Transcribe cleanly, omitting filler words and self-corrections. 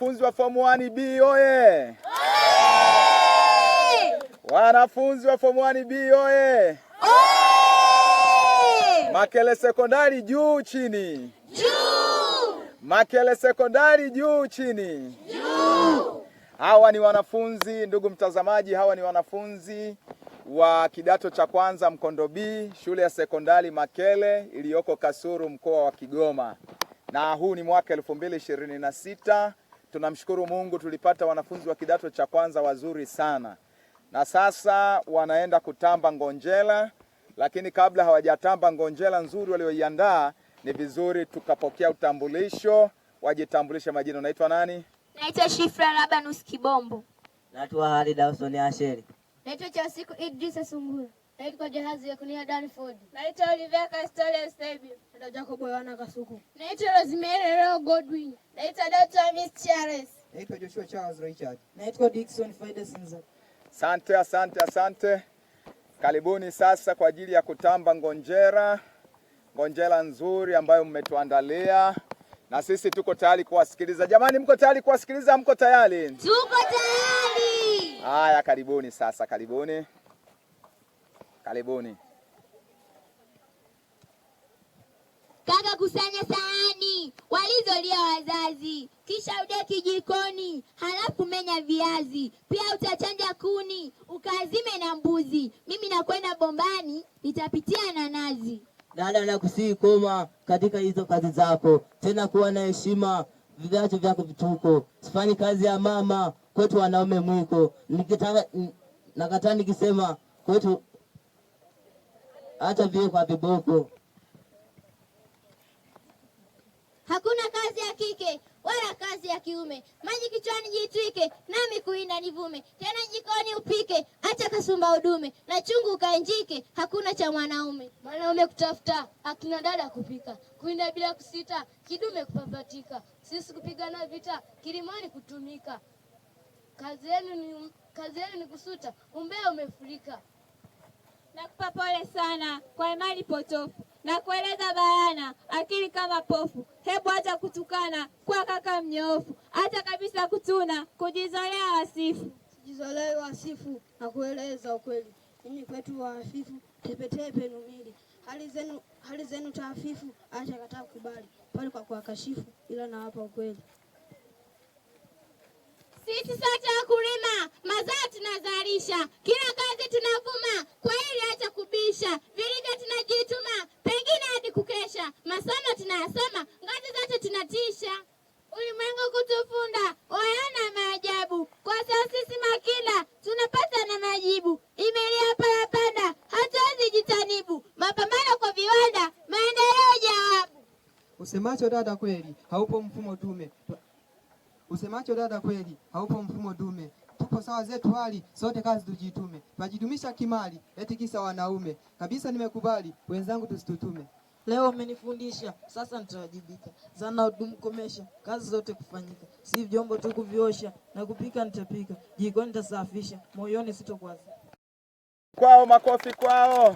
Wanafunzi wa form 1B oye! Wanafunzi wa form 1B oye! Makele sekondari juu chini. Juu. Makele sekondari juu chini. Juu. Hawa ni wanafunzi, ndugu mtazamaji, hawa ni wanafunzi wa kidato cha kwanza Mkondo B, shule ya sekondari Makele iliyoko Kasulu, mkoa wa Kigoma. Na huu ni mwaka 2026. Tunamshukuru Mungu tulipata wanafunzi wa kidato cha kwanza wazuri sana. Na sasa wanaenda kutamba ngonjera, lakini kabla hawajatamba ngonjera nzuri walioiandaa, ni vizuri tukapokea utambulisho. Wajitambulishe majina. Unaitwa nani? Naitwa Shifra Labanus Kibombo. Naitwa Halid Dawson Asheri. Naitwa Chasiku Idrisa Sungura. Naitwa Jahazi ya Kunia Danford. Naitwa Olivia Castolia Stable. Naitwa Jacob Yohana Kasuku. Naitwa Rosemary Leo Godwin. Naitwa Dr. Miss Charles. Naitwa Joshua Charles Richard. Naitwa Dickson Faida Sinza. Asante. Karibuni sasa kwa ajili ya kutamba ngonjera. Ngonjera nzuri ambayo mmetuandalia. Na sisi tuko tayari kuwasikiliza. Jamani, mko tayari kuwasikiliza? Mko tayari? Tuko tayari. Haya, karibuni sasa, karibuni. Kaka, kusanya sahani walizolia wazazi, kisha udeki jikoni, halafu menya viazi, pia utachanja kuni, ukazime na mbuzi. Mimi nakwenda bombani, nitapitia na nazi. Dada, nakusihi koma katika hizo kazi zako, tena kuwa na heshima, vigacho vyako vituko. Sifanyi kazi ya mama, kwetu wanaume mwiko. Nakataa nikisema kwetu hata vile kwa viboko. Hakuna kazi ya kike wala kazi ya kiume. Maji kichwani jitwike, nami kuinda nivume. Tena jikoni upike, acha kasumba udume. Na chungu ukaenjike, hakuna cha mwanaume. Mwanaume kutafuta, akina dada kupika. Kuinda bila kusita, kidume kupapatika. Sisi kupigana vita, kilimani kutumika. Kazi yenu ni kusuta, umbea umefurika. Nakupa pole sana kwa imani potofu na kueleza bayana akili kama pofu. Hebu acha kutukana kwa kaka mnyoofu, hata kabisa kutuna kujizolea wasifu. Jizolee wasifu na kueleza ukweli. Mimi kwetu wahafifu, tepetepe numili. Hali zenu taafifu, acha kataa kubali. Pale kwa kuwakashifu, ila nawapa ukweli. Sisi sote wakulima, mazao tunazalisha, kila kazi tunavuma, kwa hili acha kubisha. Vilivyo tunajituma, pengine hadi kukesha. Masomo tunayasoma, ngazi zote tunatisha. Ulimwengu kutufunda, waona maajabu. Kwa sasa sisi makina, tunapata na majibu. Imelia parapanda, hatuwezi jitanibu. Mapambano kwa viwanda, maendeleo jawabu. Usemacho dada kweli, haupo mfumo dume. Tupo sawa zetu hali, sote kazi tujitume. Tujidumisha kimali, eti kisa wanaume. Kabisa nimekubali, wenzangu tusitutume. Leo umenifundisha, sasa nitawajibika. Zana udumu komesha, kazi zote kufanyika. Si vyombo tu kuviosha, na kupika nitapika. Jikoni nitasafisha, moyoni sitokwaza. Kwao, makofi kwao.